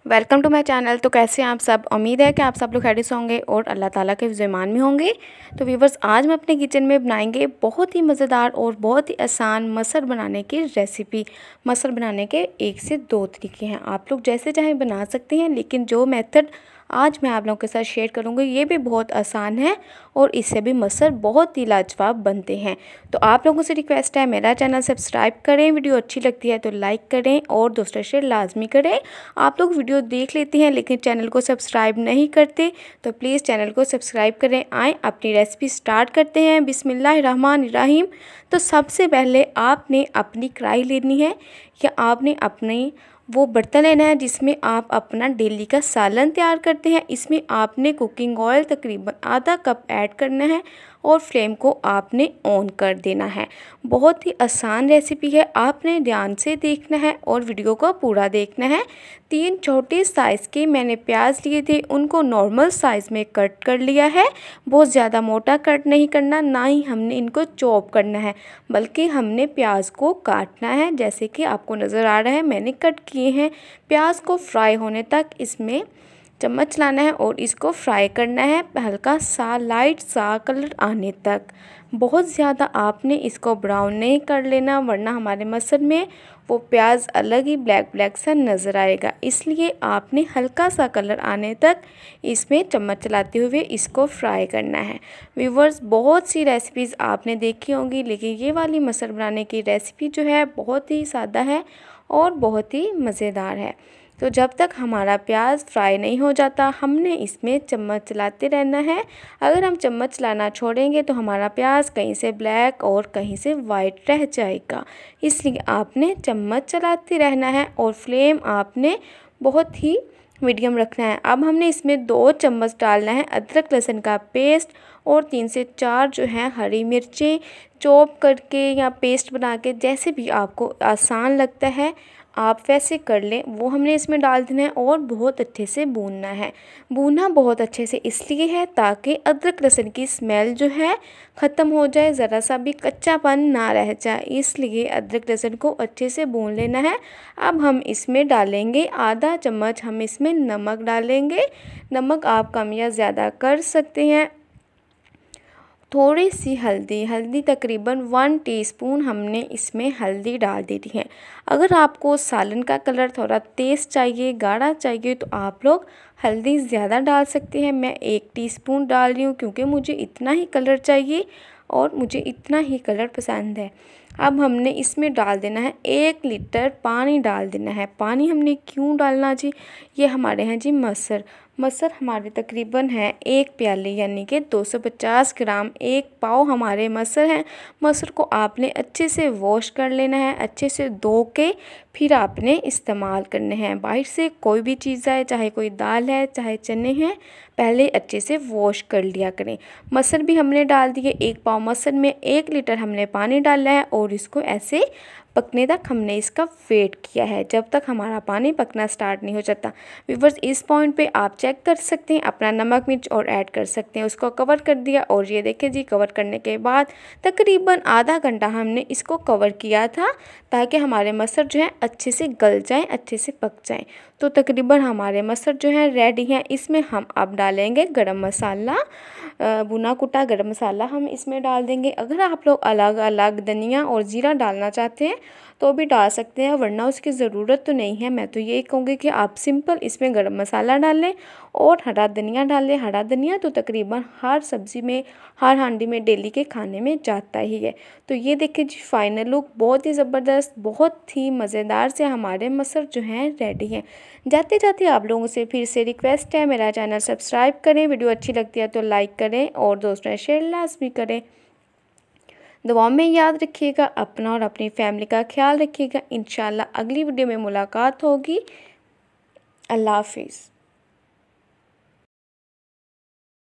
Welcome to my channel. तो कैसे हैं आप सब? उम्मीद है कि आप सब लोग खैरियत से होंगे और अल्लाह ताला के फ़ज़ल में होंगे। तो व्यूवर्स, आज हम अपने किचन में बनाएंगे बहुत ही मज़ेदार और बहुत ही आसान मसर बनाने की रेसिपी। मसर बनाने के 1 से 2 तरीके हैं, आप लोग जैसे चाहें बना सकते हैं, लेकिन जो मेथड आज मैं आप लोगों के साथ शेयर करूंगी ये भी बहुत आसान है और इससे भी मसर बहुत ही लाजवाब बनते हैं। तो आप लोगों से रिक्वेस्ट है, मेरा चैनल सब्सक्राइब करें, वीडियो अच्छी लगती है तो लाइक करें और दोस्तों शेयर लाजमी करें। आप लोग वीडियो देख लेते हैं लेकिन चैनल को सब्सक्राइब नहीं करते, तो प्लीज़ चैनल को सब्सक्राइब करें। आए अपनी रेसिपी स्टार्ट करते हैं। बिस्मिल्लाहिर्रहमानिर्रहीम। तो सबसे पहले आपने अपनी कढ़ाई लेनी है या आपने अपनी वो बर्तन लेना है जिसमें आप अपना डेली का सालन तैयार करते हैं। इसमें आपने कुकिंग ऑयल तकरीबन आधा कप ऐड करना है और फ्लेम को आपने ऑन कर देना है। बहुत ही आसान रेसिपी है, आपने ध्यान से देखना है और वीडियो को पूरा देखना है। 3 छोटे साइज़ के मैंने प्याज लिए थे, उनको नॉर्मल साइज़ में कट कर लिया है। बहुत ज़्यादा मोटा कट नहीं करना, ना ही हमने इनको चॉप करना है, बल्कि हमने प्याज को काटना है। जैसे कि आपको नज़र आ रहा है मैंने कट किए हैं। प्याज को फ्राई होने तक इसमें चम्मच लाना है और इसको फ्राई करना है हल्का सा लाइट सा कलर आने तक। बहुत ज़्यादा आपने इसको ब्राउन नहीं कर लेना, वरना हमारे मसर में वो प्याज अलग ही ब्लैक ब्लैक सा नज़र आएगा। इसलिए आपने हल्का सा कलर आने तक इसमें चम्मच चलाते हुए इसको फ्राई करना है। व्यूवर्स, बहुत सी रेसिपीज़ आपने देखी होंगी, लेकिन ये वाली मसर बनाने की रेसिपी जो है बहुत ही सादा है और बहुत ही मज़ेदार है। तो जब तक हमारा प्याज फ्राई नहीं हो जाता हमने इसमें चम्मच चलाते रहना है। अगर हम चम्मच चलाना छोड़ेंगे तो हमारा प्याज कहीं से ब्लैक और कहीं से वाइट रह जाएगा। इसलिए आपने चम्मच चलाते रहना है और फ्लेम आपने बहुत ही मीडियम रखना है। अब हमने इसमें 2 चम्मच डालना है अदरक लहसुन का पेस्ट और 3 से 4 जो है हरी मिर्चें चॉप करके या पेस्ट बना के, जैसे भी आपको आसान लगता है आप वैसे कर लें, वो हमने इसमें डाल देना है और बहुत अच्छे से भूनना है। भूनना बहुत अच्छे से इसलिए है ताकि अदरक लहसुन की स्मेल जो है ख़त्म हो जाए, ज़रा सा भी कच्चापन ना रह जाए, इसलिए अदरक लहसुन को अच्छे से भून लेना है। अब हम इसमें डालेंगे आधा चम्मच, हम इसमें नमक डालेंगे। नमक आप कम या ज़्यादा कर सकते हैं। थोड़ी सी हल्दी तकरीबन 1 टीस्पून हमने इसमें हल्दी डाल दी है। अगर आपको सालन का कलर थोड़ा तेज़ चाहिए, गाढ़ा चाहिए, तो आप लोग हल्दी ज़्यादा डाल सकते हैं। मैं 1 टीस्पून डाल रही हूँ क्योंकि मुझे इतना ही कलर चाहिए और मुझे इतना ही कलर पसंद है। अब हमने इसमें डाल देना है 1 लीटर पानी डाल देना है। पानी हमने क्यों डालना जी? ये हमारे हैं जी मसर हमारे तकरीबन है 1 प्याले यानी कि 250 ग्राम, 1 पाव हमारे मसर हैं। मसर को आपने अच्छे से वॉश कर लेना है, अच्छे से धो के फिर आपने इस्तेमाल करने हैं। बाहर से कोई भी चीज़ आए, चाहे कोई दाल है चाहे चने हैं, पहले अच्छे से वॉश कर लिया करें। मसर भी हमने डाल दिए। 1 पाव मसर में 1 लीटर हमने पानी डाला है और इसको ऐसे पकने तक हमने इसका वेट किया है, जब तक हमारा पानी पकना स्टार्ट नहीं हो जाता। व्यूवर्स, इस पॉइंट पे आप चेक कर सकते हैं, अपना नमक मिर्च और ऐड कर सकते हैं। उसको कवर कर दिया और ये देखिए जी, कवर करने के बाद तकरीबन आधा घंटा हमने इसको कवर किया था ताकि हमारे मसर जो है अच्छे से गल जाएँ, अच्छे से पक जाएँ। तो तकरीबन हमारे मसर जो हैं रेडी हैं। इसमें हम अब डालेंगे गरम मसाला, भुना कुटा गरम मसाला हम इसमें डाल देंगे। अगर आप लोग अलग अलग धनिया और ज़ीरा डालना चाहते हैं तो भी डाल सकते हैं, वरना उसकी ज़रूरत तो नहीं है। मैं तो यही कहूँगी कि आप सिंपल इसमें गरम मसाला डालें और हरा धनिया डालें। हरा धनिया तो तकरीबन हर सब्ज़ी में, हर हांडी में, डेली के खाने में जाता ही है। तो ये देखिए जी, फाइनल लुक बहुत ही ज़बरदस्त, बहुत ही मज़ेदार से हमारे मसर जो हैं रेडी हैं। जाते जाते आप लोगों से फिर से रिक्वेस्ट है, मेरा चैनल सब्सक्राइब करें, वीडियो अच्छी लगती है तो लाइक करें और दोस्तों शेयर लाज़मी करें। दुआओं में याद रखिएगा, अपना और अपनी फैमिली का ख्याल रखिएगा। इंशाल्लाह अगली वीडियो में मुलाकात होगी। अल्लाह हाफिज़।